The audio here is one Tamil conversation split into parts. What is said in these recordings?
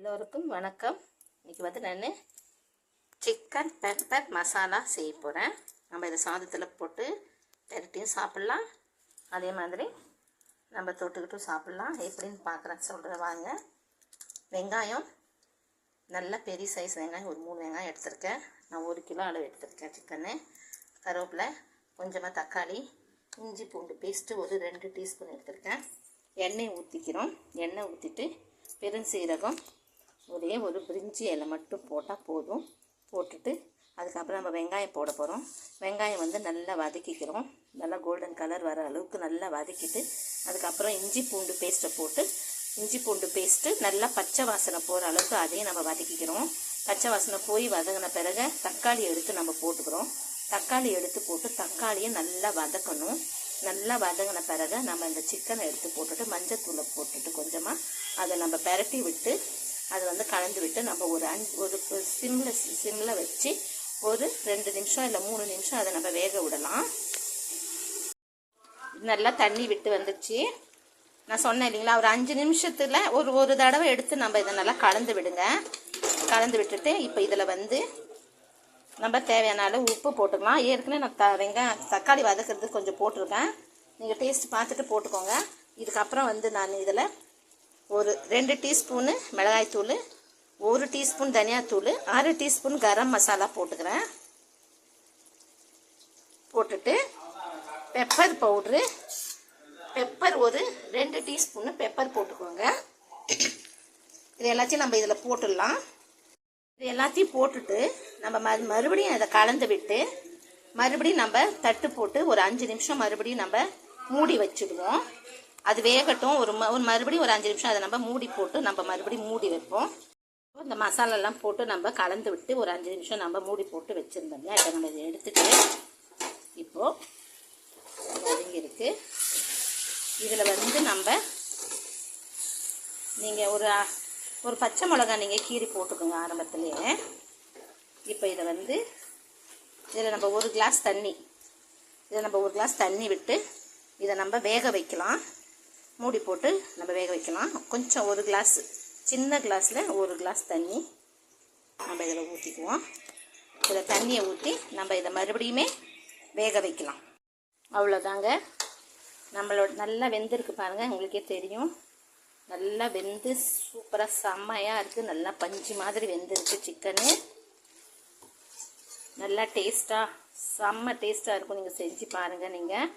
எல்லோருக்கும் வணக்கம். இன்றைக்கி வந்து நான் சிக்கன் பெப்பர் மசாலா செய்ய போகிறேன். நம்ம இதை சாதத்தில் போட்டு பெரட்டியும் சாப்பிட்லாம், அதே மாதிரி நம்ம தொட்டுக்கிட்டும் சாப்பிட்லாம். எப்படின்னு பார்க்குறேன் சொல்கிறேன் வாங்க. வெங்காயம் நல்ல பெரிய சைஸ் வெங்காயம் ஒரு 3 வெங்காயம் எடுத்திருக்கேன். நான் 1 கிலோ அளவு எடுத்திருக்கேன் சிக்கனு. கருவேப்பிலை, கொஞ்சமாக தக்காளி, இஞ்சி பூண்டு பேஸ்ட்டு ஒரு 2 டீஸ்பூன் எடுத்திருக்கேன். எண்ணெய் ஊற்றிக்கிறோம். எண்ணெய் ஊற்றிட்டு பெருஞ்சீரகம், ஒரே ஒரு பிரிஞ்சி இலை மட்டும் போட்டால் போதும். போட்டுட்டு அதுக்கப்புறம் நம்ம வெங்காயம் போட போகிறோம். வெங்காயம் வந்து நல்லா வதக்கிக்கிறோம். நல்லா கோல்டன் கலர் வர அளவுக்கு நல்லா வதக்கிட்டு அதுக்கப்புறம் இஞ்சி பூண்டு பேஸ்ட்டை போட்டு இஞ்சி பூண்டு பேஸ்ட்டு நல்லா பச்சை வாசனை போகிற அளவுக்கு அதையும் நம்ம வதக்கிக்கிறோம். பச்சை வாசனை போய் வதங்கின பிறகு தக்காளி எடுத்து நம்ம போட்டுக்கிறோம். தக்காளி எடுத்து போட்டு தக்காளியை நல்லா வதக்கணும். நல்லா வதங்கின பிறகு நம்ம இந்த சிக்கனை எடுத்து போட்டுட்டு மஞ்சத்தூளை போட்டுட்டு கொஞ்சமாக அதை நம்ம பெரட்டி விட்டு அதை வந்து கலந்து விட்டு நம்ம ஒரு சிம்மில் வச்சு ஒரு 2 நிமிஷம் இல்லை 3 நிமிஷம் அதை நம்ம வேக விடலாம். நல்லா தண்ணி விட்டு வந்துச்சு. நான் சொன்னேன் இல்லைங்களா, ஒரு 5 நிமிஷத்தில் ஒரு தடவை எடுத்து நம்ம இதை நல்லா கலந்து விடுங்க. கலந்து விட்டுட்டு இப்போ இதில் வந்து நம்ம தேவையான அளவு உப்பு போட்டுக்கலாம். ஏற்கனவே நான் வெங்காயம் தக்காளி வதக்கிறதுக்கு கொஞ்சம் போட்டிருக்கேன். நீங்கள் டேஸ்ட் பார்த்துட்டு போட்டுக்கோங்க. இதுக்கப்புறம் வந்து நான் இதில் ஒரு 2 டீஸ்பூனு மிளகாய்த்தூள், 1 டீஸ்பூன் தனியாத்தூள், 1/2 டீஸ்பூன் கரம் மசாலா போட்டுக்கிறேன். போட்டுட்டு பெப்பர் பவுட்ரு, பெப்பர் ஒரு 2 டீஸ்பூனு பெப்பர் போட்டுக்கோங்க. இது எல்லாத்தையும் நம்ம இதில் போட்டுடலாம். இது எல்லாத்தையும் போட்டுட்டு நம்ம மறுபடியும் அதை கலந்து விட்டு மறுபடியும் நம்ம தட்டு போட்டு ஒரு 5 நிமிஷம் மறுபடியும் நம்ம மூடி வச்சுடுவோம். அது வேகட்டும். ஒரு மறுபடியும் ஒரு 5 நிமிஷம் அதை நம்ம மூடி போட்டு நம்ம மறுபடியும் மூடி வைப்போம். இந்த மசாலாலாம் போட்டு நம்ம கலந்து விட்டு ஒரு 5 நிமிஷம் நம்ம மூடி போட்டு வச்சுருந்தோம். இப்போ நம்ம இதை எடுத்துட்டு இப்போது வதங்கி இருக்கு. இதில் வந்து நம்ம நீங்கள் ஒரு பச்சை மிளகா நீங்கள் கீரி போட்டுக்கோங்க ஆரம்பத்துலேயே. இப்போ இதை வந்து இதில் நம்ம ஒரு கிளாஸ் தண்ணி விட்டு இதை நம்ம வேக வைக்கலாம். மூடி போட்டு நம்ம வேக வைக்கலாம். கொஞ்சம் ஒரு கிளாஸ், சின்ன கிளாஸில் 1 கிளாஸ் தண்ணி நம்ம இதில் ஊற்றிக்குவோம். இதில் தண்ணியை ஊற்றி நம்ம இதை மறுபடியுமே வேக வைக்கலாம். அவ்வளோதாங்க. நம்மளோட நல்லா வெந்திருக்கு பாருங்கள், உங்களுக்கே தெரியும். நல்லா வெந்து சூப்பராக செம்மையாக இருக்குது. நல்லா பஞ்சு மாதிரி வெந்திருக்கு சிக்கனு. நல்லா டேஸ்ட்டாக செம்ம டேஸ்ட்டாக இருக்கும். நீங்கள் செஞ்சு பாருங்கள். நீங்கள்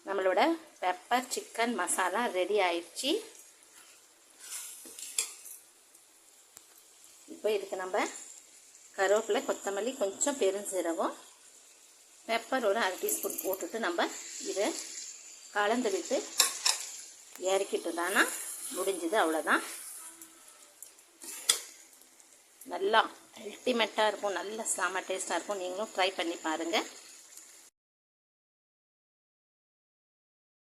நம்மளோட பெப்பர் சிக்கன் மசாலா ரெடி ஆயிடுச்சு. இப்போ இதுக்கு நம்ம கருவேப்பிலை, கொத்தமல்லி, கொஞ்சம் பெருஞ்சீரகம், பெப்பர் ஒரு 1/2 டீஸ்பூன் போட்டுட்டு நம்ம இதை கலந்து விட்டு இறக்கிட்டுதானா முடிஞ்சுது. அவ்வளோதான். நல்லா அல்டிமேட்டாக இருக்கும். நல்ல செம்ம டேஸ்ட்டாக இருக்கும். நீங்களும் ட்ரை பண்ணி பாருங்கள்.